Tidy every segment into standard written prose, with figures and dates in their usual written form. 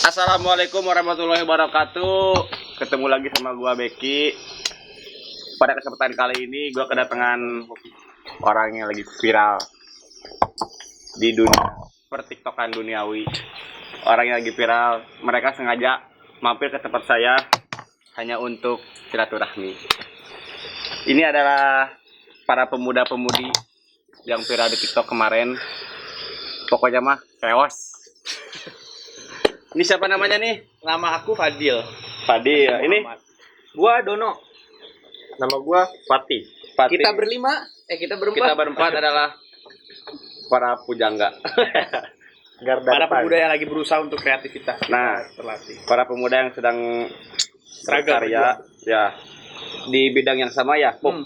Assalamualaikum warahmatullahi wabarakatuh. Ketemu lagi sama gua Beki. Pada kesempatan kali ini gua kedatangan orang yang lagi viral di dunia pertiktokan duniawi. Orang yang lagi viral, mereka sengaja mampir ke tempat saya hanya untuk silaturahmi. Ini adalah para pemuda-pemudi yang viral di TikTok kemarin. Pokoknya mah chaos. Ini siapa namanya nih? Nama aku Fadil. Fadil. Ini Gua Dono. Nama gua Fatih. Fatih. Kita berempat. Kita berempat adalah para pujangga. Garda Para depan. pemuda yang lagi berusaha untuk kreativitas. Nah, terlatih. para pemuda yang sedang Seragam, berkarya ya di bidang yang sama ya, Puk.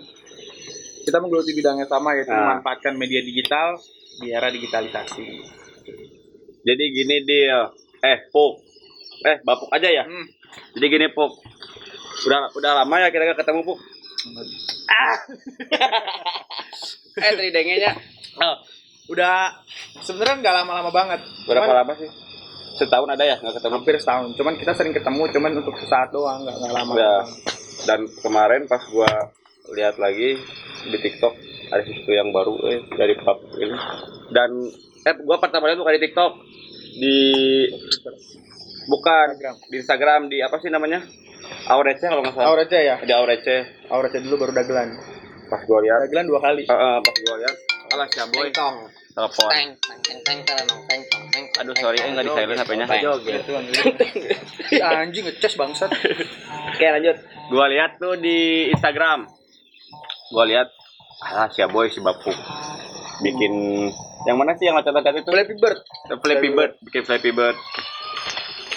Kita menggeluti bidangnya sama, yaitu Nah. memanfaatkan media digital di era digitalisasi. Jadi gini dia, Puk. Bapuk aja ya. Jadi gini, Puk. Udah lama ya kita gak ketemu, Puk. Tadi dengenya. Oh, udah sebenarnya nggak lama-lama banget. Berapa Cuman lama sih? Setahun ada ya nggak ketemu? hampir setahun. Cuman kita sering ketemu, cuman untuk sesaat doang, nggak lama. Ya. Dan kemarin pas gua lihat lagi di TikTok ada sesuatu yang baru dari pub ini. Dan gua pertama lihat bukan di TikTok, di bukan di Instagram, di apa sih namanya? Aurece kalau nggak salah. Aurece ya. Di Aurece. Aurece dulu baru dagelan. Pas gua lihat, Dagelan 2 kali. pas gua lihat, alah si boy telepon. Aduh sorry, nggak di silent HP-nya. Anjing ngecas bangsat. Oke lanjut. Gua lihat tuh di Instagram. Gua lihat si boy si Bapuk bikin yang mana sih yang loncat-loncat itu? Flappy Bird, bikin Flappy Bird.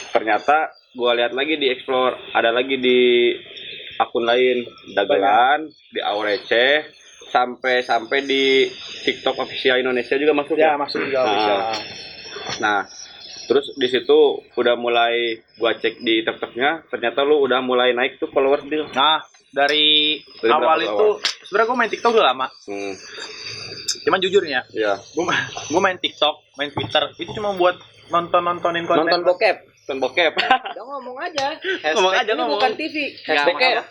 Ternyata gua lihat lagi di explore, ada lagi di akun lain dagelan di Aurece sampai di TikTok official Indonesia juga masuk Ya, ya. masuk juga official. Nah, terus di situ udah mulai gua cek di TikToknya, ternyata lu udah mulai naik tuh followers dia. Nah, dari Dari awal berapa itu sebenarnya gue main TikTok udah lama. Cuman jujur nih ya, Ya. gue main TikTok, main Twitter itu cuma buat nontonin konten. Nonton bokep. Nonton bokep. Udah ngomong aja. Ngomong aja, Ini ngomong. bukan TV. Nggak, Bokep.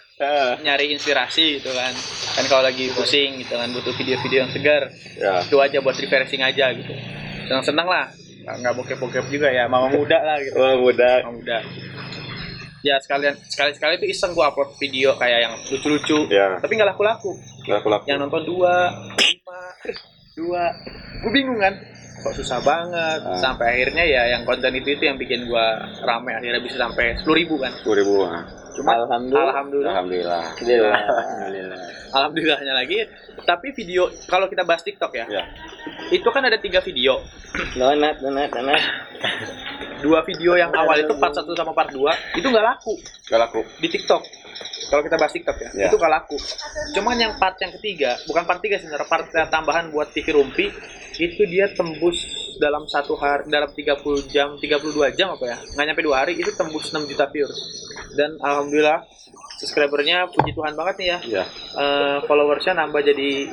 Nyari inspirasi gitu kan. Kan kalau lagi pusing gitu kan, butuh video-video yang segar. Ya. Itu aja buat refreshing aja gitu. Senang-senang lah. Nggak bokep-bokep juga ya, mama muda lah gitu. Wah, muda. Mama muda. Ya sekali-sekali tuh iseng gue upload video kayak yang lucu-lucu. Ya. Tapi nggak laku-laku. Laku-laku. Yang nonton 2 gue bingung kan, kok susah banget. Sampai akhirnya ya yang konten itu yang bikin gue rame, akhirnya bisa sampai 10.000 kan. 10.000. Cuma Alhamdulillah. alhamdulillah alhamdulillahnya lagi. Tapi video kalau kita bahas TikTok ya, Ya. itu kan ada 3 video. Donat. 2 video yang awal itu part 1 sama part 2 itu nggak laku Gak laku. di TikTok. Kalau kita bahas TikTok ya, Ya. itu nggak laku. Cuman yang part yang ketiga, bukan part 3 sebenarnya, part tambahan buat TV Rumpi, itu dia tembus dalam 1 hari, dalam 30 jam, 32 jam apa ya, nggak nyampe 2 hari, itu tembus 6 juta views. Dan alhamdulillah subscribernya puji Tuhan banget nih ya, Ya. followersnya nambah jadi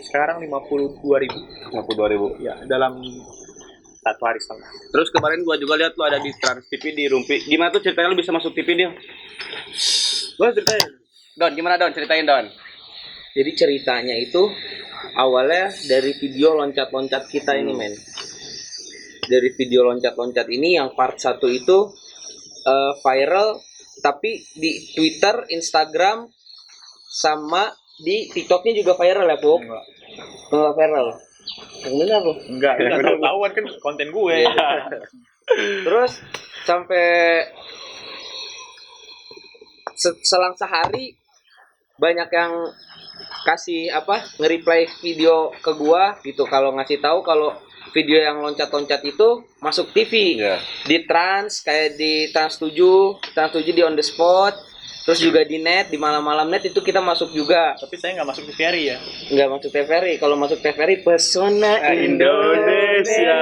sekarang 52.000 52.000. ya dalam 1 hari setengah. Terus kemarin gua juga lihat lu ada di Trans TV di Rumpi. Gimana tuh ceritanya lu bisa masuk TV dia? Gua ceritain. Don, gimana Don? Ceritain Don. Jadi ceritanya itu awalnya dari video loncat-loncat kita ini, men. Dari video loncat-loncat ini yang part 1 itu viral, tapi di Twitter, Instagram, sama di TikToknya juga viral ya, Puk? Enggak viral. Yang benar loh. Enggak tahu-tahuan kan konten gue. Terus sampai selang sehari banyak yang kasih nge-reply video ke gua gitu, kalau ngasih tahu kalau video yang loncat-loncat itu masuk TV. Iya. Di Trans, kayak di Trans 7 di On The Spot, terus juga di net, di malam-malam net itu kita masuk juga. Tapi saya nggak masuk TVRI ya. Nggak masuk TVRI. Kalau masuk TVRI Pesona Indonesia.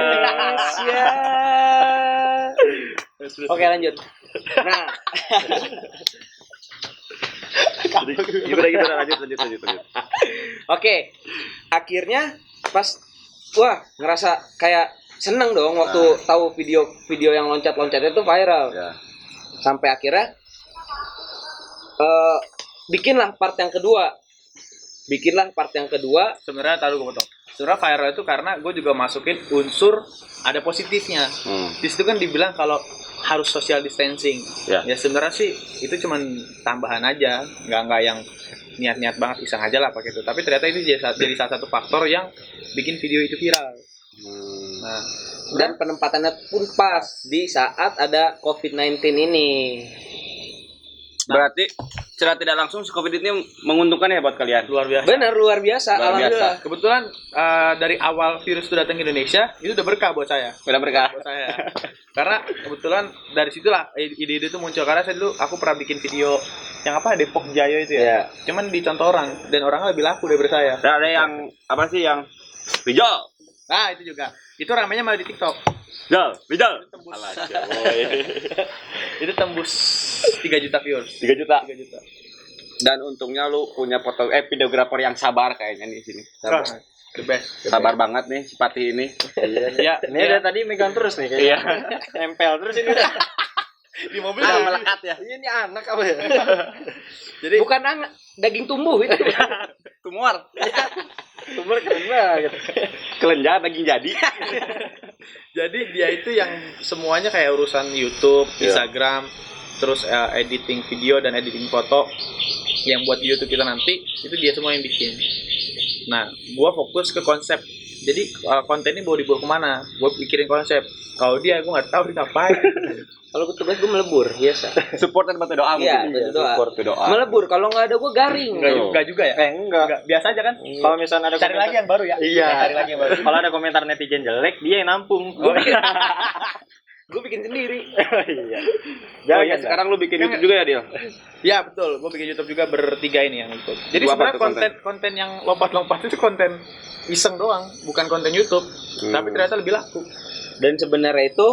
Oke, lanjut. Nah, Gimana lanjut. oke. Akhirnya pas wah ngerasa kayak seneng dong waktu tahu video yang loncat-loncat itu viral. Ya. Sampai akhirnya bikinlah part yang kedua. Sebenarnya tahu gue potong. Sebenarnya viral itu karena gue juga masukin unsur ada positifnya. Di situ kan dibilang kalau harus social distancing. Ya. Ya sebenarnya sih itu cuman tambahan aja, nggak yang niat-niat banget iseng aja lah pakai itu. Tapi ternyata itu jadi salah satu faktor yang bikin video itu viral. Nah, Dan penempatannya pun pas di saat ada COVID-19 ini. Berarti secara tidak langsung si COVID ini menguntungkan ya buat kalian. luar biasa. Bener, luar biasa. Luar Alhamdulillah. Kebetulan dari awal virus itu datang ke Indonesia, itu udah berkah buat saya. Udah berkah. Buat saya. Karena kebetulan dari situlah ide-ide itu muncul. Karena saya dulu aku pernah bikin video yang apa Depok Jaya itu ya. Iya. Cuman dicontoh orang dan orangnya lebih laku daripada saya. Dan ada yang apa sih yang bijol? Nah itu juga. Itu ramainya malah di TikTok. Bijol. Tembus. Alah, coy. Itu tembus 3 juta viewers. 3 juta. 3 juta. Dan untungnya lu punya videografer yang sabar kayaknya di sini. Wah, the best. Sabar banget nih si Pati ini. Ya, Ini dari tadi megang terus nih kayaknya. Iya. Nempel terus ini. di mobil Udah udah melekat ya. Ini anak apa ya? Jadi Bukan daging tumbuh itu. Tumor. Tumor keren banget. Kelenjar daging jadi. Jadi dia itu yang semuanya kayak urusan YouTube, Iya. Instagram, terus editing video dan editing foto yang buat di YouTube kita nanti itu dia semua yang bikin. Nah, gua fokus ke konsep. Jadi konten ini mau dibawa kemana? Gua pikirin konsep. Kalau dia gua nggak tahu dia ngapain. Kalau tugas gue melebur biasa. Support dan bantu doa Iya, mungkin. bantu doa. Support bantu doa. Melebur, kalau nggak ada gue garing. Enggak juga ya? Enggak. Biasa aja kan? Kalau misalnya ada Cari komentar- lagi yang baru ya. Iya. Cari lagi yang baru. Kalau ada komentar netizen jelek, dia yang nampung. Gue bikin sendiri. Iya. Oh iya, sekarang lu bikin YouTube juga ya, Dil? Ya betul, gue bikin YouTube juga bertiga ini yang ikut. Jadi Gua apa sebenarnya tuh konten yang lompat-lompat itu konten iseng doang, bukan konten YouTube. Tapi ternyata lebih laku. Dan sebenarnya itu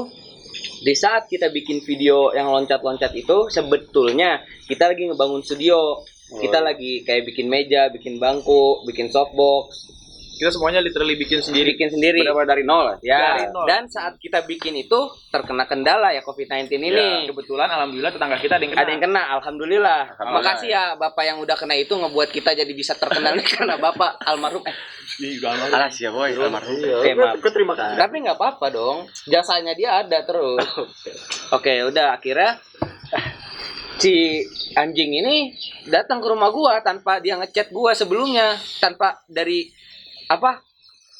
di saat kita bikin video yang loncat-loncat itu sebetulnya kita lagi ngebangun studio. Kita lagi kayak bikin meja, bikin bangku, bikin softbox, Kita semuanya literally bikin sendiri. Benar-benar dari nol Ya, Dari nol. dan saat kita bikin itu terkena kendala ya COVID-19 ini. Ya, Kebetulan alhamdulillah tetangga kita ada yang kena. Ada yang kena, alhamdulillah. Alhamdulillah. Makasih ya Bapak yang udah kena itu ngebuat kita jadi bisa terkenal nih karena Bapak almarhum. Ih, udah almarhum. Alas ya, boy. Almarhum. Maaf. Gue terima kasih. Tapi nggak apa-apa dong, jasanya dia ada terus. Oke, udah akhirnya si anjing ini datang ke rumah gua tanpa dia ngechat gua sebelumnya, tanpa dari apa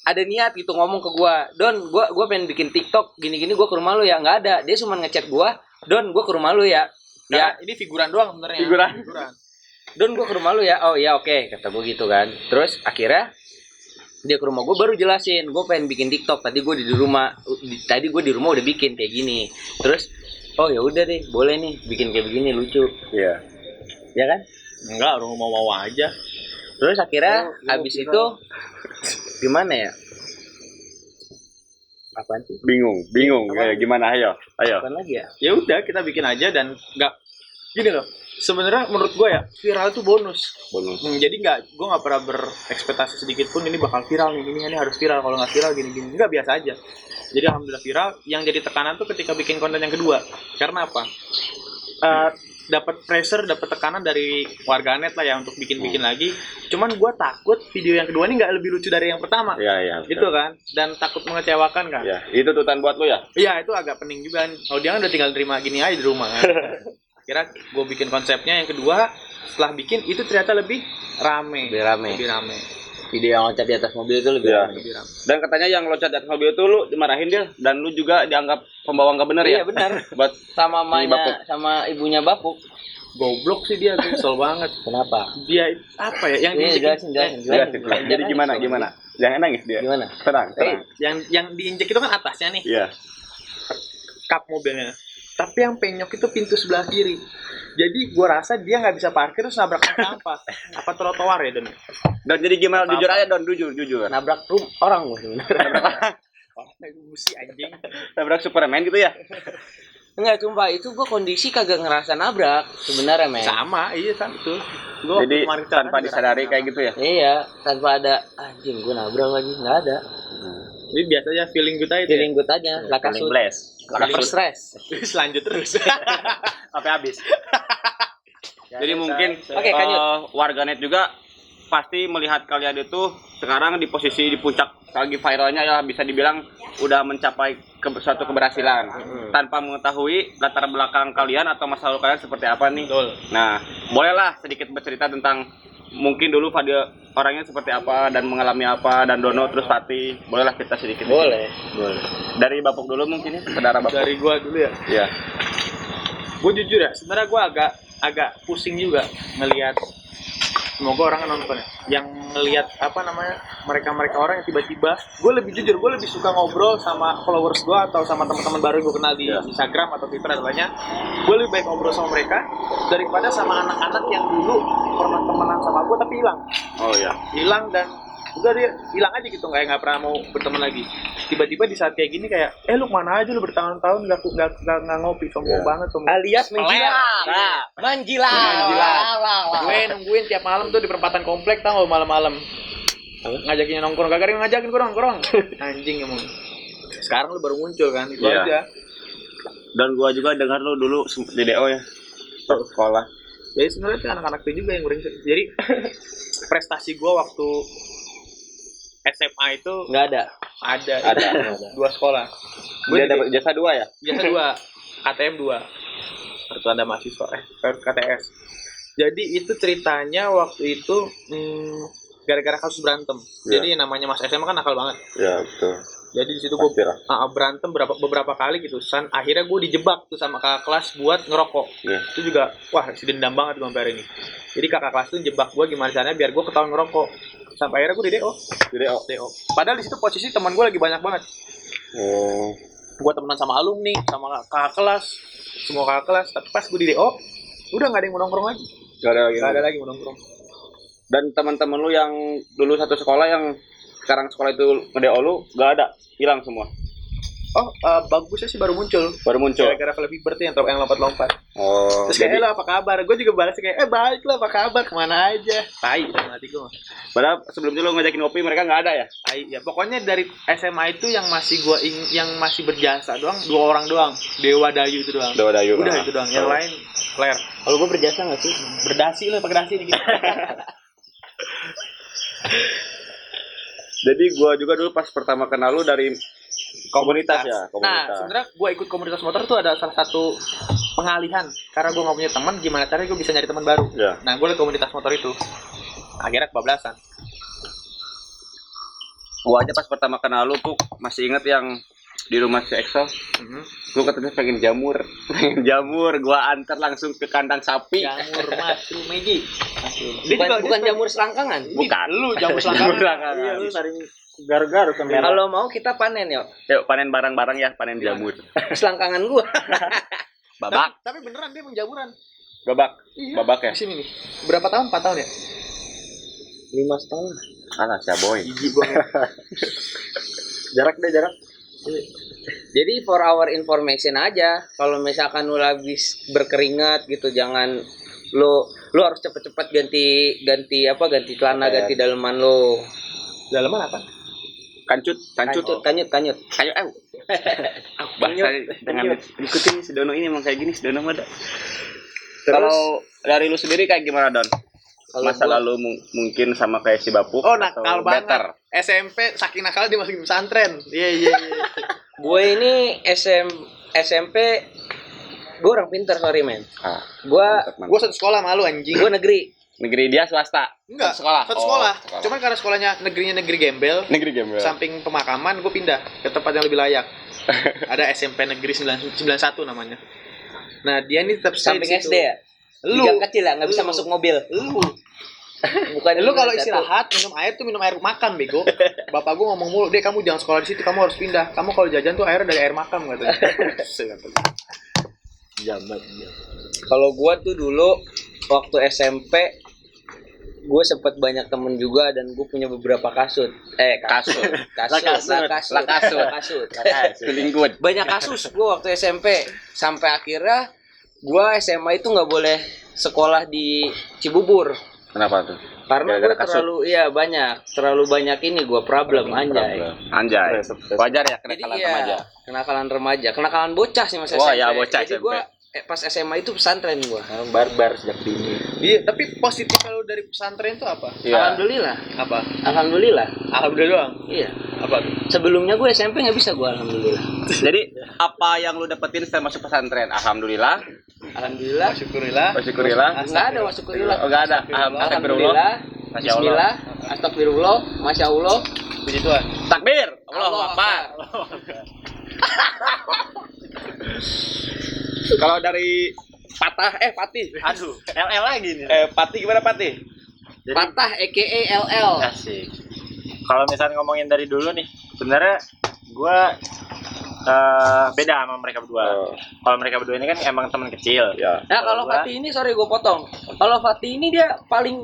ada niat gitu ngomong ke gua, Don, gua pengen bikin TikTok gini-gini, gua ke rumah lu ya. Nggak ada, dia cuma ngechat gua, Don, gua ke rumah lu ya. Ya, Ya, ini figuran doang sebenarnya. Figuran. Don, gua ke rumah lu ya. Oh iya, oke, kata gua gitu kan. Terus akhirnya dia ke rumah gue baru jelasin gue pengen bikin TikTok. Tadi gue di rumah udah bikin kayak gini. Terus oh ya udah deh, boleh nih bikin kayak begini, lucu Iya. ya kan. Enggak, orang mau aja. Terus akhirnya habis itu gimana ya, apaan sih, Bingung. Ya, gimana? Ayo. apaan lagi ya. Ya udah, kita bikin aja dan enggak gini loh. Sebenarnya menurut gue ya, viral itu bonus. Jadi gue nggak pernah berekspektasi sedikit pun ini bakal viral nih, ini harus viral, kalau nggak viral gini-gini, nggak, biasa aja. Jadi alhamdulillah viral. Yang jadi tekanan tuh ketika bikin konten yang kedua. Karena apa? Dapat pressure, dapat tekanan dari warganet lah ya untuk bikin lagi. Cuman gue takut video yang kedua ini nggak lebih lucu dari yang pertama. Iya. Gitu kan? Dan takut mengecewakan kan? Ya, itu tuntutan buat lu ya? Iya, itu agak pening juga. Kalau dia kan udah tinggal terima gini aja di rumah kan. Kira gue bikin konsepnya yang kedua, setelah bikin itu ternyata lebih rame. Lebih rame. Video yang loncat di atas mobil itu lebih Iya. rame. Lebih rame. Dan katanya yang loncat di atas mobil itu lu dimarahin dia, dan lu juga dianggap pembawa nggak bener ya? Iya benar. Buat Sama Bapuk. mamanya, sama ibunya Bapuk. Goblok sih dia, kesel banget. Kenapa? Dia apa ya? Yang Iya, diinjek jelasin. Jadi gimana? Jangan nangis dia. Gimana? Tenang. yang diinjek itu kan atasnya nih, Iya. kap mobilnya. Tapi yang penyok itu pintu sebelah kiri. Jadi gua rasa dia nggak bisa parkir terus nabrak apa? Apa trotoar ya, Don? Dan jadi gimana? Apa-apa. Jujur aja, Don. Jujur. Nabrak orang gue sebenarnya. Busi anjing. Nabrak Superman gitu ya? Enggak, sumpah itu gue kondisi kagak ngerasa nabrak sebenarnya, men. Sama, iya kan betul. Gua Jadi kemarin tanpa juga disadari sama. kayak gitu ya? Iya, tanpa ada anjing gue nabrak lagi, nggak ada. Jadi biasanya feeling good aja. Feeling good aja, Feeling lakasut. bless. Feeling stress. Terus lanjut terus. Sampai habis. Jadi mungkin Oke, lanjut. warganet juga pasti melihat kalian itu sekarang di posisi di puncak lagi viralnya ya, bisa dibilang udah mencapai suatu keberhasilan tanpa mengetahui latar belakang kalian atau masa lalu kalian seperti apa nih. Betul. Nah, bolehlah sedikit bercerita tentang mungkin dulu Fadil orangnya seperti apa dan mengalami apa, dan Dono terus Fatih. Bolehlah kita sedikit. Boleh. Dari Bapuk dulu mungkin ya, saudara Bapuk. Dari gua dulu ya. Iya. Gue jujur ya, sebenarnya gue agak pusing juga ngelihat, semoga orang nonton ya, yang ngelihat apa namanya, mereka orang yang tiba-tiba, gue lebih jujur, gue lebih suka ngobrol sama followers gue atau sama teman-teman baru yang gue kenal di Instagram atau Twitter atau lainnya. Gue lebih baik ngobrol sama mereka daripada sama anak-anak yang dulu pernah temenan sama gue tapi Oh iya. hilang dan udah dia hilang aja gitu, nggak pernah mau berteman lagi. Tiba-tiba di saat kayak gini kayak, lu kemana aja lu bertahun-tahun nggak ngopi, sombong banget sombong. Alias menjilat. Nah, Menjilat. gue nungguin tiap malam tuh di perempatan komplek, tau nggak, malam-malam ngajakin nongkrong, gak ada yang ngajakin gue nongkrong. Anjing emang. Sekarang lu baru muncul kan, itu Iya. aja. Dan gua juga dengar lu dulu di DO ya. Sekolah. Jadi sebenarnya tuh anak-anak itu juga yang brengsek. Jadi prestasi gue waktu SMA itu Nggak ada. ada 2 sekolah. Dia dapat jasa 2 ya? Jasa 2, KTM 2, kartu tanda mahasiswa, KTS. Jadi itu ceritanya waktu itu gara-gara kasus berantem. Ya. Jadi namanya Mas SMA kan nakal banget. Ya, betul. Jadi di situ gue berantem beberapa kali gitu. Akhirnya gue dijebak tuh sama kakak kelas buat ngerokok. Ya. Itu juga wah si dendam banget sampai hari ini. Jadi kakak kelas tuh jebak gue gimana caranya biar gue ketahuan ngerokok. Sampai akhirnya gue di DO. Di DO. Padahal di situ posisi teman gue lagi banyak banget. Oh. Gue temenan sama alumni, sama kakak kelas, semua kakak kelas. Tapi pas gue di DO, udah nggak ada yang mau nongkrong lagi. Nggak ada lagi mau nongkrong. Dan teman-teman lu yang dulu satu sekolah yang sekarang sekolah itu nge-DO lu gak ada, hilang semua. Oh, bagusnya sih baru muncul. Baru muncul. Gara-gara Flappy Bird yang lompat-lompat. Oh. Terus kayak, lo apa kabar? Gue juga balas kayak, baik lo, apa kabar? Kemana aja? Tai, sama hati gue. Padahal sebelumnya lu ngajakin ngopi mereka nggak ada ya? Tai, ya pokoknya dari SMA itu yang masih yang masih berjasa doang, 2 orang doang. Dewa Dayu itu doang. Dewa Dayu. Udah itu doang. Yang lain Claire. Kalau gue berjasa nggak sih? Berdasi lo, pakai dasi dikit. Jadi gua juga dulu pas pertama kenal lu dari komunitas ya, Nah, komunitas. sebenarnya gue ikut komunitas motor tuh ada salah satu pengalihan. Karena gue nggak punya teman, gimana caranya gue bisa nyari teman baru. Ya. Nah, gue liat komunitas motor itu. Akhirnya kebablasan. Gua aja pas pertama kenal lu tuh masih inget yang di rumah si Excel. Lu katanya pengen jamur, gua antar langsung ke kandang sapi. Jamur mushroom Megi. Bukan jamur selangkangan. Bukan. Lu jamur selangkangan. Selangkangan. Iya, lu sering Gar-gar kan merah. Kalau mau kita panen yuk. Yuk panen barang-barang ya, panen jamur. Selangkangan gua. Babak, Tapi beneran dia menjamuran. babak, Iya. babak ya. Di sini nih. Berapa tahun? 4 tahun ya? 5 setengah. Alah, si boy. Gigi gua. Jarak. Jadi for our information aja, kalau misalkan lu habis berkeringat gitu, jangan lu harus cepet-cepet ganti celana, ganti daleman lu. Dalaman apa? Kancut. Kanyut. Ayo. Bahasa dengan ikutin si Dono ini emang kayak gini, si Dono mah ada. Kalau dari lu sendiri kayak gimana, Don? Kalau Masa gua- lalu mungkin sama kayak si Bapuk Oh, atau nakal banget. better? SMP saking nakal dimasukin pesantren. Iya. Gue ini SMP gue orang pintar, sorry men. Ah, Gua satu sekolah sama lu anjing. Gue negeri. negeri dia swasta. Enggak, Satu sekolah. Satu Oh, sekolah. sekolah. Cuman karena sekolahnya negerinya negeri gembel, Negeri Gembel. samping pemakaman gue pindah ke tempat yang lebih layak. Ada SMP Negeri 91 namanya. Nah, dia ini tetap stay Samping di situ. SD ya. Lu Gang kecil ya, nggak bisa Lu. masuk mobil. Lu Bukan lu kalau 91. istirahat minum air makam bego. Bapak gua ngomong mulu, "Dek, kamu jangan sekolah di situ, kamu harus pindah. Kamu kalau jajan tuh airnya dari air makam," katanya. Jabat. Kalau gue tuh dulu waktu SMP gue sempet banyak temen juga dan gue punya beberapa kasut. Kasut. Feeling good. Banyak kasus gue waktu SMP sampai akhirnya gue SMA itu nggak boleh sekolah di Cibubur. Kenapa tuh? Karena Gara-gara gue terlalu banyak ini gue problem anjay. Anjay. Wajar ya Jadi kenakalan iya, remaja. kenakalan bocah sih mas Oh, SMP. ya, bocah Jadi SMP. gue pas SMA itu pesantren gue. Barbar sejak dini. Iya, tapi positif kalau dari pesantren itu apa? Iya. Alhamdulillah. Apa? Alhamdulillah. Alhamdulillah doang. Iya. Apa tuh? Sebelumnya gue SMP nggak bisa gue alhamdulillah. Jadi apa yang lu dapetin setelah masuk pesantren? Alhamdulillah. Alhamdulillah. Syukurillah. Syukurillah. Nggak ada syukurillah. Oh, enggak ada. Alhamdulillah. Masya Allah. Bismillah. Astagfirullah. Masya Allah. Puji Tuhan. Takbir. Allahu Allah Akbar. Kalau dari Patih. Aduh, LL lagi nih. Patih gimana Patih? Jadi, Patah EKE LL. asik. Kalau misalnya ngomongin dari dulu nih, sebenarnya gue beda sama mereka berdua. Oh. Kalau mereka berdua ini kan emang teman kecil. Ya. Nah kalau gua- Fatih ini sorry gue potong. Kalau Fatih ini dia paling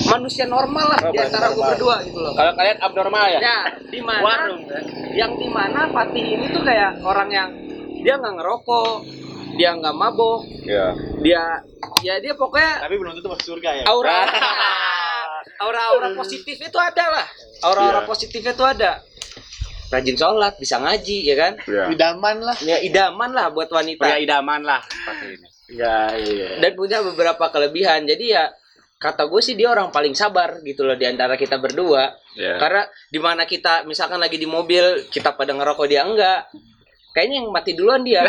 manusia normal lah Oh, di antara gue normal. berdua gitu loh. Kalau kalian abnormal ya? Ya, di mana Warung ya. yang di mana Fatih ini tuh kayak orang yang dia nggak ngerokok, dia nggak mabok, Iya. dia pokoknya Tapi belum tentu masuk surga ya. aura positif itu ada lah. Aura Iya. positifnya itu ada. Rajin sholat, bisa ngaji ya kan? Iya. Idaman lah. Ya idaman lah buat wanita. Punya idaman lah Patih ini. Iya. Dan punya beberapa kelebihan. Jadi ya kata gue sih dia orang paling sabar gitu loh di antara kita berdua. Iya. Karena dimana kita misalkan lagi di mobil kita pada ngerokok dia enggak, kayaknya yang mati duluan dia.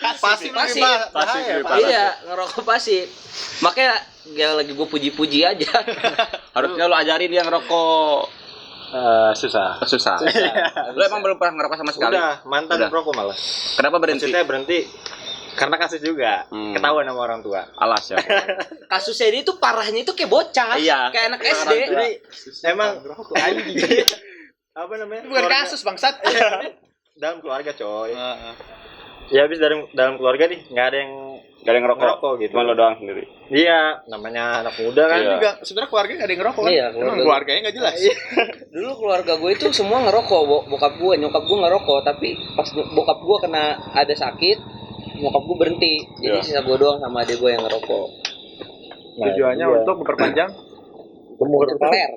Pasif Pasif. Pasif. Iya ngerokok pasif. Makanya ya lagi gue puji-puji aja. Harusnya lu ajarin dia ngerokok. Susah. Susah. Lu emang belum pernah ngerokok sama sekali? Udah, mantan Udah. perokok malah. Kenapa berhenti? Maksudnya berhenti karena kasus juga. Hmm. Ketahuan sama orang tua. Alas ya. Kasusnya ini tuh parahnya itu kayak bocah, Iya. kayak anak Kayak SD. orang tua. Jadi emang anjing. Apa namanya? Bukan Keluarga- kasus bangsat. dalam keluarga coy. Heeh. Ya habis dalam keluarga nih nggak ada yang Gak ada yang ngerokok. ngerokok gitu. Cuma lo doang sendiri. Iya, namanya anak muda kan. Iya. Juga sebenarnya keluarga nggak ada yang ngerokok kan? Iya, Emang keluarga. keluarganya nggak jelas. Dulu keluarga gue itu semua ngerokok, bokap gue, nyokap gue ngerokok, tapi pas bokap gue kena ada sakit, nyokap gue berhenti. Jadi Iya. sisa gue doang sama adik gue yang ngerokok. Tujuannya iya. untuk memperpanjang Udah peler.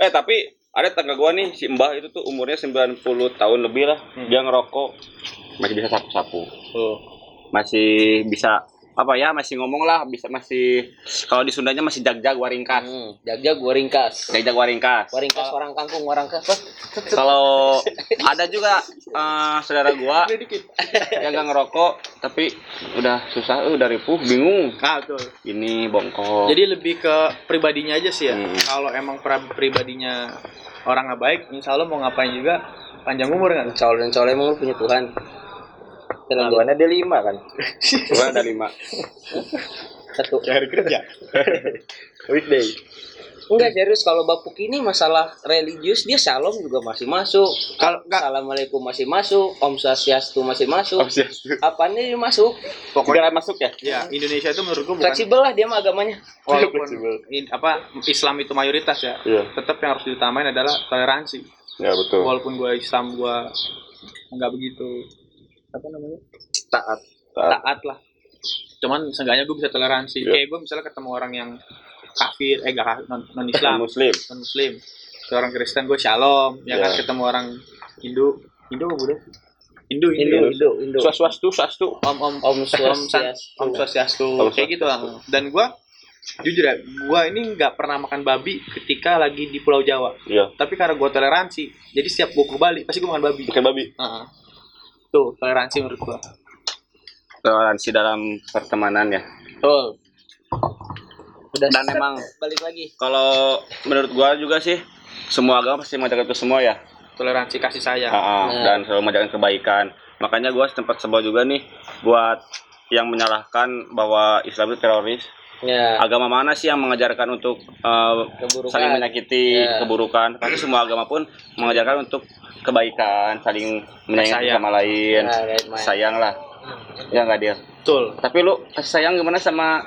Tapi ada tetangga gua nih, si Mbah itu tuh umurnya 90 tahun lebih lah. Dia ngerokok masih bisa sapu-sapu. Masih bisa apa ya, masih ngomong lah, masih kalau di Sundanya masih jag-jag waringkas. Jag-jag gue ringkas. Jag-jag waringkas. Waringkas orang kangkung, orang kas. Kalau ada juga saudara gua yang gak ngerokok tapi udah susah, udah ripuh, bingung. Ah, betul. Ini bongkok. Jadi lebih ke pribadinya aja sih ya. Hmm. Kalau emang pribadinya orang nggak baik, insya Allah mau ngapain juga panjang umur kan. Insya Allah emang lu punya Tuhan. Tanggungannya dia 5 kan. Gua ada 5. Satu. Cari kerja. Weekday. Enggak serius, kalau bapuk ini masalah religius dia shalom juga masih masuk. Kalau enggak, Assalamualaikum masih masuk, Om Swastiastu masih masuk. Apanya dia masuk? pokoknya Segala masuk ya? ya Indonesia itu menurut gua bukan Fleksibel lah dia mah agamanya. walaupun Islam itu mayoritas ya. Iya. Tetap yang harus diutamain adalah toleransi. Ya betul. Walaupun gua Islam gua nggak begitu apa namanya? Taat. Taat lah. Cuman seenggaknya gue bisa toleransi. Iya. Kayak gue misalnya ketemu orang yang kafir, non Islam, Muslim. non Muslim. Seorang Kristen gue shalom, ya kan, Iya. ketemu orang Hindu apa Buddha? Hindu. Indo. Swastu. Om Swastiastu. Om Swastiastu. Om Kayak gitu lah. Dan gue jujur ya, gue ini nggak pernah makan babi ketika lagi di Pulau Jawa. Iya. Tapi karena gue toleransi, jadi setiap gue ke Bali pasti gue makan babi. Pakai babi. Heeh. Tuh toleransi menurut gue. Toleransi dalam pertemanan ya. Betul. Udah Dan set, emang balik lagi. kalau menurut gua juga sih semua agama pasti mengajarkan itu semua ya. Toleransi, kasih sayang. Dan selalu mengajarkan kebaikan. Makanya gua sempat sebel juga nih buat yang menyalahkan bahwa Islam itu teroris. Ya. Agama mana sih yang mengajarkan untuk Keburukan. saling menyakiti Ya. keburukan? Pasti semua agama pun mengajarkan untuk kebaikan, saling menyayangi Sayang. sama lain, Ya, right, man. sayang lah. Ya nggak dia. Betul. Tapi lu kasih sayang gimana sama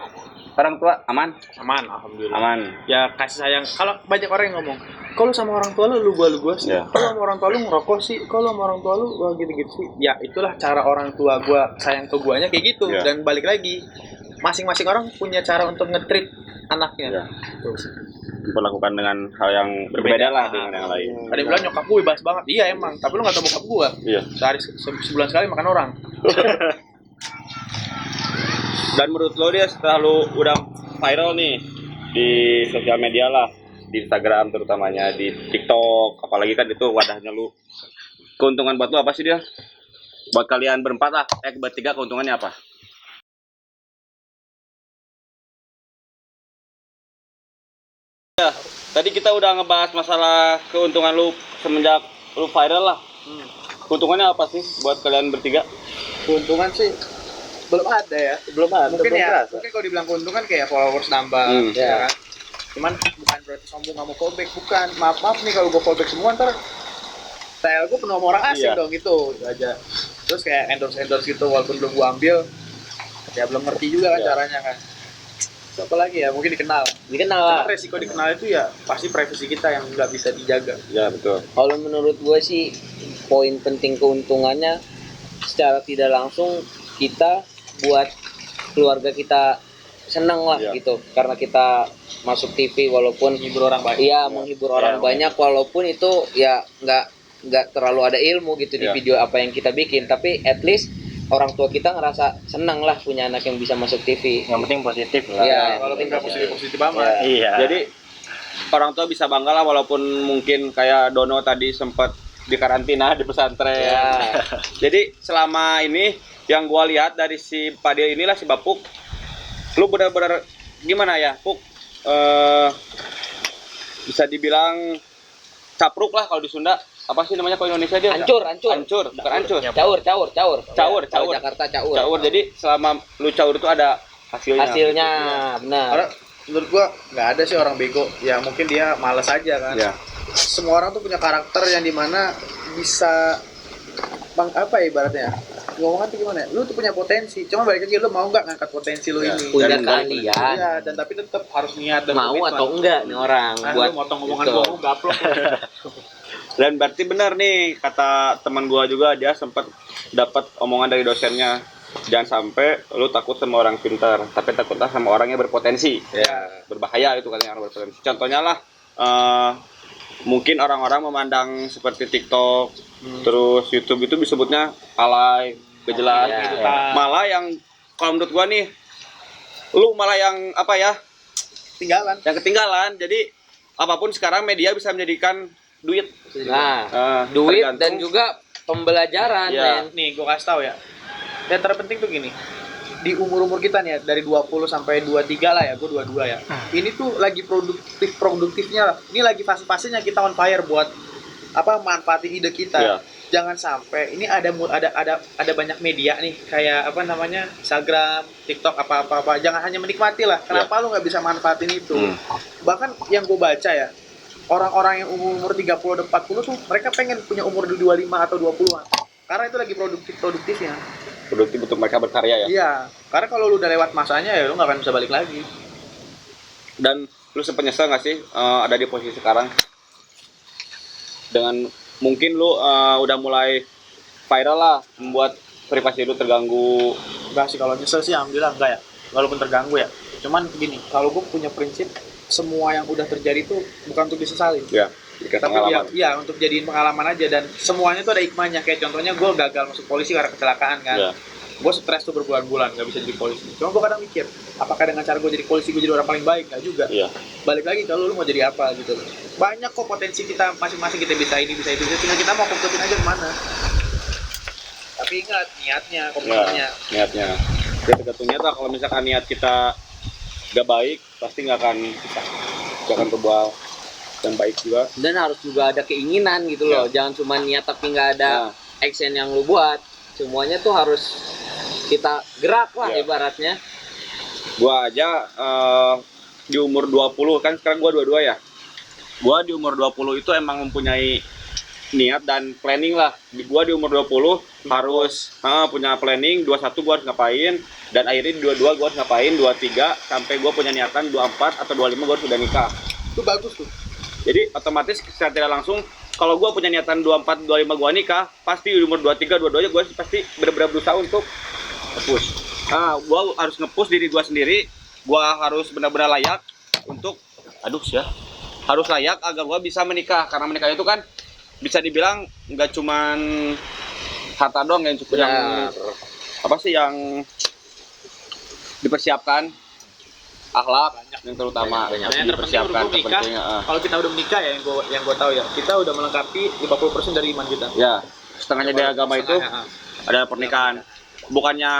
orang tua? Aman? Aman, alhamdulillah. Aman. Ya kasih sayang. Kalau banyak orang yang ngomong, kalau sama orang tua lu gua sih. Ya. Kalau sama orang tua lu ngerokok sih. Kalau sama orang tua lu gua gitu-gitu sih. Ya itulah cara orang tua gua sayang ke guanya kayak gitu. Ya. Dan balik lagi, masing-masing orang punya cara untuk nge-treat anaknya. Ya. Memperlakukan dengan hal yang berbeda lah dengan yang lain. Ada yang bilang nyokap gue bebas banget. Iya emang, tapi lu nggak tahu bokap gue. Iya. Sehari sebulan sekali makan orang. Dan menurut lo dia setelah lo udah viral nih di sosial media lah, di Instagram terutamanya, di TikTok, apalagi kan itu wadahnya lu. Keuntungan buat lo apa sih dia? Buat kalian berempat lah, bertiga keuntungannya apa? Ya, tadi kita udah ngebahas masalah keuntungan lu semenjak lu viral lah. Keuntungannya apa sih buat kalian bertiga? Keuntungan sih belum ada ya. Belum ada. Mungkin belum ya, terasa. mungkin kalau dibilang keuntungan kayak followers nambah, Ya. kan. Cuman bukan berarti sombong nggak mau fallback, bukan. Maaf nih kalau gue fallback semua ntar style gue penuh sama orang asing Iya. dong gitu aja. Terus kayak endorse gitu walaupun belum gue ambil, ya belum ngerti juga kan Iya. caranya kan. Terus apa lagi ya, mungkin dikenal. Dikenal lah. Cuman resiko dikenal itu ya pasti privasi kita yang nggak bisa dijaga. Ya betul. Kalau menurut gue sih poin penting keuntungannya secara tidak langsung kita buat keluarga kita seneng lah Iya. gitu karena kita masuk TV walaupun Menghibur orang banyak. iya menghibur orang banyak walaupun itu ya nggak terlalu ada ilmu gitu di Iya. video apa yang kita bikin tapi at least orang tua kita ngerasa seneng lah punya anak yang bisa masuk TV. Yang penting positif lah. Iya. Walaupun nggak positif amat. Ya. Iya. Jadi orang tua bisa bangga lah walaupun mungkin kayak Dono tadi sempat di karantina di pesantren. Ya. Jadi selama ini yang gua lihat dari si Padil inilah si Bapuk, lu benar-benar gimana ya, Puk? Bisa dibilang capruk lah kalau di Sunda. Apa sih namanya kalau Indonesia dia? Hancur. Hancur, bukan hancur. Caur. Caur. Kalau Jakarta caur. Caur. Jadi selama lu caur itu ada hasilnya. Hasilnya benar. Karena menurut gua nggak ada sih orang bego. Ya mungkin dia malas aja kan. Ya. Semua orang tuh punya karakter yang dimana bisa apa ya ibaratnya, ngomongnya tuh gimana ya? Lu tuh punya potensi, cuma balik lagi lu mau nggak ngangkat potensi lu Ya. ini. Punya Dan- keahlian. Iya, dan tapi tetap harus niat dan Mau komitmen. atau enggak nih orang Buat buat motong omongan gitu. gua gaplok. Dan berarti benar nih kata teman gua juga, dia sempat dapat omongan dari dosennya, jangan sampai lu takut sama orang pintar, tapi takutlah sama orang yang berpotensi. Ya. Berbahaya itu katanya orang berpotensi. Contohnya lah mungkin orang-orang memandang seperti TikTok, terus YouTube itu disebutnya alay, gak jelas. Ya, Gitu, ya. kan. Malah yang kalau menurut gua nih, lu malah yang apa ya? Tinggalan. Yang ketinggalan. Jadi apapun sekarang media bisa menjadikan duit. Nah, duit Tergantung. dan juga pembelajaran Ya. men. Nih, gua kasih tahu ya. Yang terpenting tuh gini. Di umur-umur kita nih ya, dari 20 sampai 23 lah ya, gua 22 ya. Ini tuh lagi produktifnya. Ini lagi fase-fasenya kita on fire buat apa manfaatin ide kita. Iya. Jangan sampai ini ada banyak media nih kayak apa namanya Instagram, TikTok apa. Jangan hanya menikmati lah. Kenapa lu nggak bisa manfaatin itu? Bahkan yang gue baca ya, orang-orang yang umur 30 dan 40 tuh mereka pengen punya umur 25 atau 20-an. Karena itu lagi produktifnya. Produktif untuk mereka berkarya ya. Iya, karena kalau lu udah lewat masanya ya lu nggak akan bisa balik lagi. Dan lu sempat nyesel nggak sih ada di posisi sekarang? Dengan mungkin lu udah mulai viral lah, membuat privasi lu terganggu. Enggak sih, kalau nyesel sih alhamdulillah enggak ya. Walaupun terganggu ya. Cuman gini, kalau gue punya prinsip semua yang udah terjadi itu bukan untuk disesali. Ya, jika Tapi pengalaman. ya untuk jadiin pengalaman aja, dan semuanya tuh ada hikmahnya. Kayak contohnya gue gagal masuk polisi karena kecelakaan kan. Ya. Gue stres tuh berbulan-bulan gak bisa jadi polisi. Cuma gue kadang mikir, apakah dengan cara gue jadi polisi gue jadi orang paling baik? Gak juga. Iya. Balik lagi kalau lu mau jadi apa gitu. Banyak kok potensi kita masing-masing, kita bisa ini, bisa itu. Tinggal kita mau fokusin aja kemana. Tapi ingat niatnya, komitmennya. Ya, niatnya. Ya tergantung niat lah. Kalau misalkan niat kita gak baik, pasti nggak akan berbuat dan baik juga. Dan harus juga ada keinginan gitu loh. Jangan cuma niat tapi nggak ada action yang lu buat. Semuanya tuh harus kita gerak lah Ya. ibaratnya. Gua aja di umur 20, kan sekarang gua 22 ya. Gua di umur 20 itu emang mempunyai niat dan planning lah. Gua di umur 20 harus punya planning, 21 gua harus ngapain, dan akhirnya di 22 gua harus ngapain, 23 sampai gua punya niatan 24 atau 25 gua harus sudah nikah. Itu bagus tuh. Jadi otomatis secara tidak langsung kalau gua punya niatan 24 25 gua nikah, pasti di umur 23 22 gua pasti benar-benar berusaha untuk nge-push. Gua harus nge-push diri gua sendiri, gua harus benar-benar layak untuk harus layak agar gue bisa menikah, karena menikah itu kan bisa dibilang nggak cuman harta doang yang cukup, yang apa sih yang dipersiapkan, akhlak yang terutama Banyak. Yang dipersiapkan terpenting menikah. terpentingnya, Kalau kita udah menikah ya, yang gue tahu ya, kita udah melengkapi 50% dari iman kita. ya setengahnya dari agama itu Setengahnya, ada pernikahan. Bukannya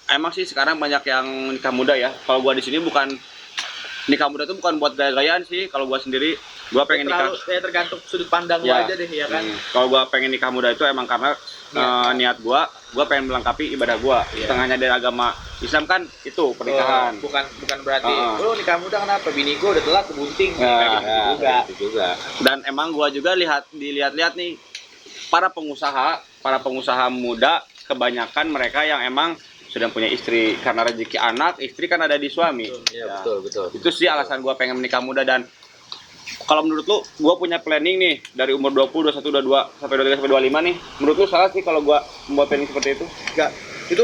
emang sih sekarang banyak yang nikah muda ya. Kalau gua di sini bukan nikah muda itu bukan buat gaya-gayaan sih. Kalau gua sendiri, gua pengen nikah. Kayak tergantung sudut pandang Ya. lo aja deh ya kan. Kalau gua pengen nikah muda itu emang karena niat gua pengen melengkapi ibadah gua. Setengahnya dari agama Islam kan itu pernikahan. Bukan berarti Oh. lo nikah muda kenapa? Bini gue udah telat kebunting. Ya, Itu juga. Dan emang gua juga dilihat-lihat nih para pengusaha muda, kebanyakan mereka yang emang sudah punya istri, karena rezeki anak, istri kan ada di suami. Iya, betul. Itu sih alasan gua pengen menikah muda. Dan kalau menurut lu, gua punya planning nih dari umur 20, 21, 22 sampai 23 sampai 25 nih. Menurut lu salah sih kalau gua membuat planning seperti itu? Enggak, itu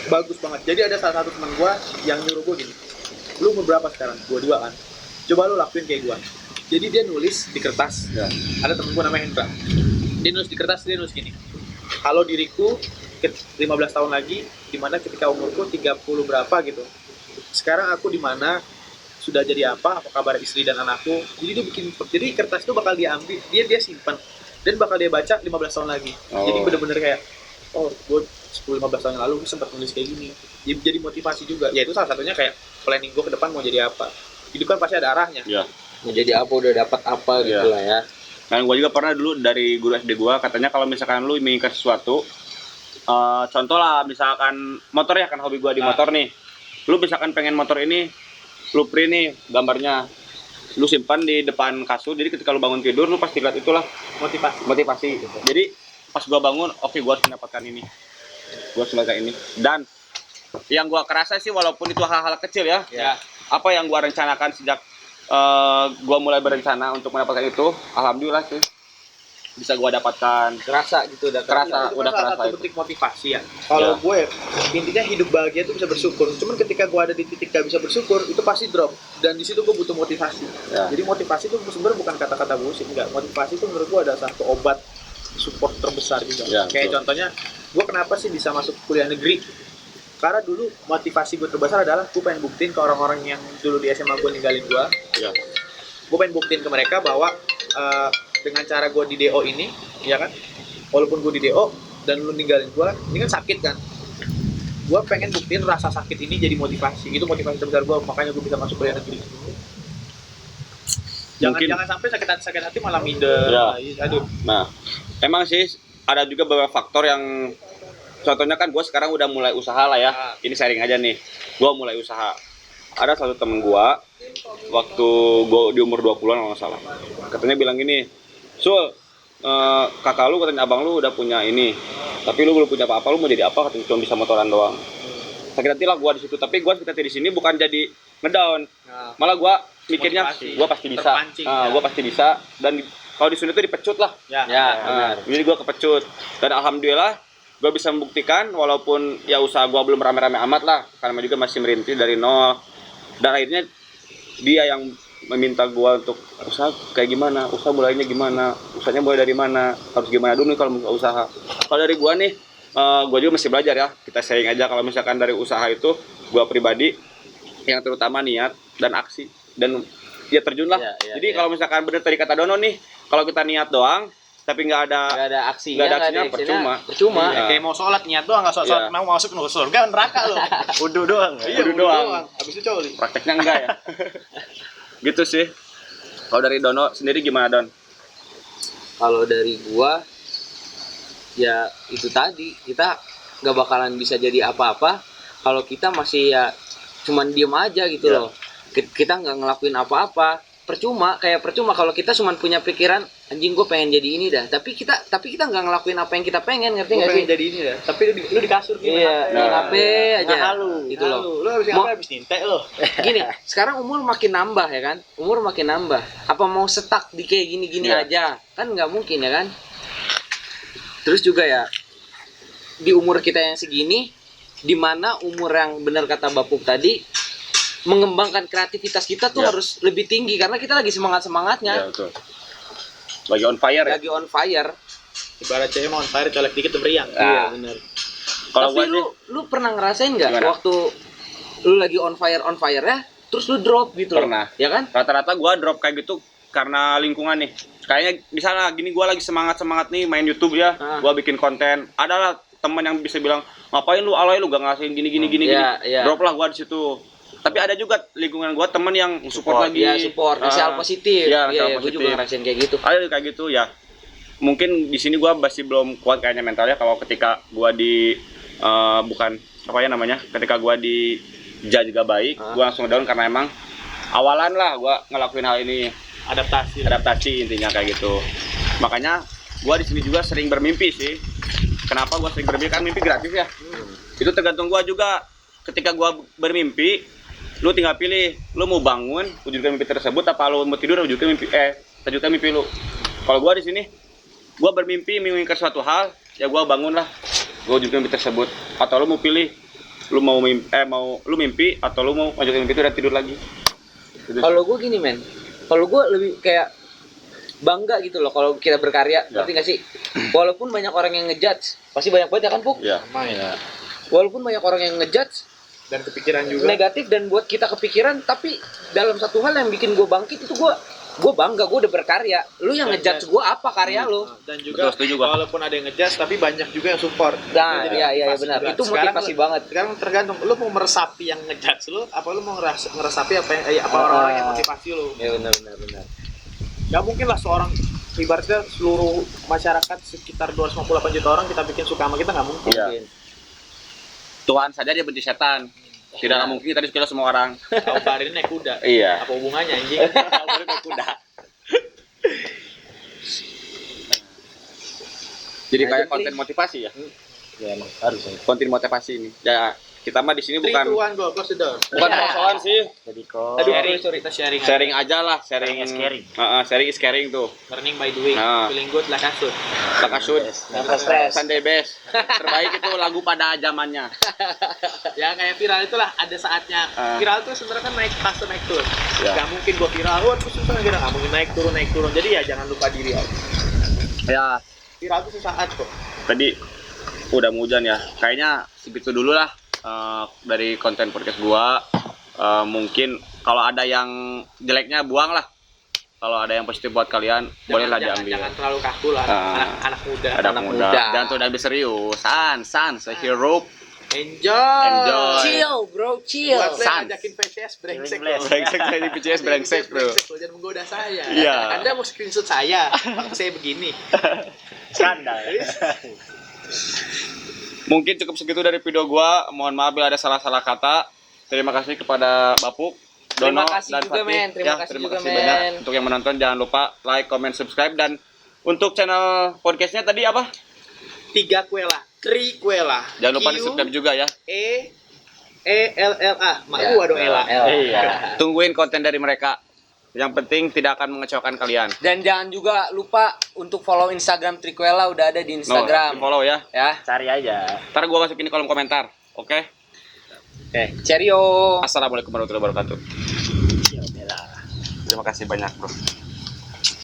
bagus banget. Jadi ada salah satu teman gue yang nyuruh gue gini, lu umur berapa sekarang? 22 kan? Coba lu lakuin kayak gue. Jadi dia nulis di kertas. Ya. Ada temen gue namanya Hendra. Dia nulis di kertas, dia nulis gini, kalau diriku 15 tahun lagi, dimana ketika umurku 30 berapa gitu, sekarang aku di mana, sudah jadi apa kabar istri dan anakku. Jadi dia bikin, jadi kertas itu bakal dia ambil, dia simpan dan bakal dia baca 15 tahun lagi. Jadi bener-bener kayak, oh gue 10-15 tahun yang lalu gue sempat nulis kayak gini. Jadi motivasi juga. Ya itu salah satunya kayak planning gue ke depan mau jadi apa. Hidup kan pasti ada arahnya. Ya. Mau jadi apa, udah dapat apa Iya. gitu lah ya. Dan gua juga pernah dulu dari guru SD gua, katanya kalau misalkan lu menginginkan sesuatu, contoh lah misalkan motor ya, kan hobi gua di motor nih. Lu misalkan pengen motor ini, lu print nih gambarnya, lu simpan di depan kasur. Jadi ketika lu bangun tidur, lu pasti lihat itulah motivasi. Jadi pas gua bangun, oke, gua harus mendapatkan ini, gua harus mendapatkan ini. Dan yang gua kerasa sih, walaupun itu hal-hal kecil ya, apa yang gua rencanakan sejak gua mulai berencana untuk mendapatkan itu, alhamdulillah sih bisa gua dapatkan. Kerasa gitu udah Kerasa. Itu udah kan salah kerasa satu itu. bentuk motivasi ya. Kalau Ya. gue intinya hidup bahagia itu bisa bersyukur. Cuman ketika gue ada di titik gak bisa bersyukur, itu pasti drop. Dan di situ gue butuh motivasi. Ya. Jadi motivasi itu sebenarnya bukan kata-kata bullshit, enggak. Motivasi itu menurut gue ada satu obat support terbesar juga. Ya, Kayak betul. contohnya, gue kenapa sih bisa masuk kuliah negeri? Karena dulu motivasi gue terbesar adalah gue pengen buktiin ke orang-orang yang dulu di SMA gue ninggalin gue. Ya. Gue pengen buktiin ke mereka bahwa dengan cara gue di DO ini, ya kan, walaupun gue di DO dan lu ninggalin gue, ini kan sakit kan, gue pengen buktiin rasa sakit ini jadi motivasi. Itu motivasi terbesar gue, makanya gue bisa masuk kuliah negeri. Mungkin. Jangan sampai sakit hati malah minder. Ya. Aduh. Nah, emang sih ada juga beberapa faktor yang, contohnya kan gue sekarang udah mulai usaha lah ya. Ini sharing aja nih, gue mulai usaha. Ada satu temen gue, waktu gue di umur 20-an kalau nggak salah, katanya bilang gini, Sul, kakak lu, katanya abang lu udah punya ini, tapi lu belum punya apa-apa, lu mau jadi apa? Katanya cuma bisa motoran doang. Sakit hati lah gue di situ, tapi gue sakit hati di sini bukan jadi ngedown, malah gue mikirnya Motivasi. gue pasti bisa, Terpancing, ya. gue pasti bisa. Dan kalau di Sunda itu dipecut lah. Ya. benar. Jadi gue kepecut, dan alhamdulillah gue bisa membuktikan, walaupun ya usaha gue belum rame-rame amat lah, karena juga masih merintis dari nol. Dan akhirnya dia yang meminta gue untuk usaha kayak gimana, usaha mulainya gimana, usahanya mulai dari mana, harus gimana dulu nih kalau mau usaha. Kalau dari gue nih, gue juga masih belajar ya, kita sharing aja. Kalau misalkan dari usaha itu, gue pribadi yang terutama niat dan aksi, dan ya terjun lah. Jadi kalau misalkan bener tadi kata Dono nih, kalau kita niat doang tapi nggak ada aksinya, percuma. Percuma. Kayak mau sholat niat doang, nggak sholat Iya. mau masuk ke surga neraka lo. Udah doang. Udah doang. Habis itu coli. Prakteknya enggak ya. Gitu sih. Kalau dari Dono sendiri gimana, Don? Kalau dari gua ya itu tadi, kita nggak bakalan bisa jadi apa-apa kalau kita masih ya cuman diem aja gitu loh. Kita nggak ngelakuin apa-apa. Percuma kalau kita cuman punya pikiran anjing gue pengen jadi ini dah, tapi kita nggak ngelakuin apa yang kita pengen, ngerti Gue nggak sih? pengen jadi ini ya, tapi lu di kasur gini. Iya, Nah. HP aja. Halu. Gitu loh. Lu habis Mau- ngapain? Habis nintek lo. Gini, sekarang umur makin nambah ya kan? Umur makin nambah. Apa mau stuck di kayak gini-gini Iya. aja? Kan nggak mungkin ya kan? Terus juga ya, di umur kita yang segini, di mana umur yang benar kata Bapuk tadi, mengembangkan kreativitas kita tuh Ya. harus lebih tinggi karena kita lagi semangat-semangatnya. Ya betul. Lagi on fire ya. Lagi on fire. Ibarat cewek mau on fire colek dikit tuh beriang. Ah. benar. Kalau Tapi gua lu pernah ngerasain nggak Gimana? waktu lu lagi on fire ya, terus lu drop gitu loh. Pernah. Ya kan? rata-rata gua drop kayak gitu karena lingkungan nih. Kayaknya misalnya gini, gua lagi semangat nih main YouTube ya, gua bikin konten. Adalah teman yang bisa bilang, ngapain lu alay, lu gak ngasihin gini Iya, iya. drop lah gua di situ. Tapi ada juga lingkungan gua teman yang support lagi. Iya, support, ngasih hal positif. Iya, ngasih hal gue positif. juga ngerasain kayak gitu. Ada kayak gitu ya. Mungkin di sini gua masih belum kuat kayaknya mentalnya kalau ketika gua di bukan apa ya namanya, ketika gua di judge gak baik, gua langsung down karena emang awalan lah gua ngelakuin hal ini. Adaptasi intinya kayak gitu. Makanya gua di sini juga sering bermimpi sih. Kenapa gua sering bermimpi? Kan mimpi gratis ya. Itu tergantung gua juga. Ketika gua bermimpi, lu tinggal pilih, lu mau bangun wujudkan mimpi tersebut apa lu mau tidur wujudkan mimpi lu. Kalau gua di sini, gua bermimpi menginginkan suatu hal, ya gua bangun lah. Gua wujudkan mimpi tersebut. Atau lu mau pilih, lu mau mimpi atau lu mau wujudkan mimpi itu dan tidur lagi. Kalau gue gini men, kalau gue lebih kayak bangga gitu loh kalau kita berkarya, Ya. ngerti gak sih? Walaupun banyak orang yang ngejudge, pasti banyak banget ya kan Puk? Ya. Walaupun banyak orang yang ngejudge Dan kepikiran juga. negatif dan buat kita kepikiran, tapi dalam satu hal yang bikin gue bangkit itu gue bangga, gue udah berkarya. Lu yang ngejudge gue apa karya lu? Dan juga Betul, setuju gua. walaupun ada yang ngejudge tapi banyak juga yang support. Nah, Jadi iya motivasi benar. juga. Itu motivasi banget. Sekarang tergantung lu mau meresapi yang ngejudge lu apa lu mau ngeresapi apa orang-orang yang motivasi lu. Ya benar. Gak mungkin lah seorang ibaratnya seluruh masyarakat sekitar 258 juta orang kita bikin suka sama kita, nggak mungkin. Iya. Tuhan saja dia benci setan. Tidak mungkin kita disukai semua orang. Tahu hari ini naik kuda. Iya. Apa hubungannya anjing? Kuda. Jadi Nah, kayak jadi- konten motivasi ya. Ya emang harus ya. Konten motivasi ini. Ya kita mah di sini 3, bukan 2, 1, go, close the door. bukan sosokan sih. Jadi kok Aduh, Sharing, sorry. kita sharing. Sharing aja lah, sharing. Sharing is caring. Sharing is caring tuh. Learning by doing. Nah. Feeling good lah kasut. Takasud. Tanpa stres. Sunday best. Terbaik itu lagu pada zamannya. Ya kayak viral itulah ada saatnya. Viral tuh sebenarnya kan naik fase naik turun. Ya. Gak mungkin gua viral, wah terus susah nggak mungkin naik turun. Jadi ya jangan lupa diri aja. Ya, Viral tuh sesaat kok. tadi udah mau hujan ya. Kayaknya segitu dulu lah dari konten podcast gua. Mungkin kalau ada yang jeleknya buang lah. Kalau ada yang positif buat kalian, bolehlah diambil. Jangan terlalu kaku lah, anak muda. Anak muda. Dan tuh udah serius. San, hero. Enjoy. Chill bro, chill. Buat lo yang Sans. ngajakin PCS brengsek Feeling lo. Brengsek dari PCS brengsek, bro. Lo jangan menggoda saya. Iya. Anda mau screenshot saya, waktu saya begini. skandal. Mungkin cukup segitu dari video gua. Mohon maaf bila ada salah-salah kata. Terima kasih kepada Bapuk, Terima Dono, kasih dan juga, Fatih. men. Terima kasih juga, men. banyak untuk yang menonton. Jangan lupa like, comment, subscribe, dan untuk channel podcastnya tadi apa? 3 kuela, Triquela. Jangan lupa di subscribe juga ya. ELLA. Mak Ya. gua dong Ella. Iya. Tungguin konten dari mereka. Yang penting tidak akan mengecewakan kalian. Dan jangan juga lupa untuk follow Instagram Triquela, udah ada di Instagram. Follow ya. Ya. Cari aja. Ntar gua masukin di kolom komentar. Oke. Oke, cheerio. Assalamualaikum warahmatullahi wabarakatuh. Ya bela. Terima kasih banyak, bro.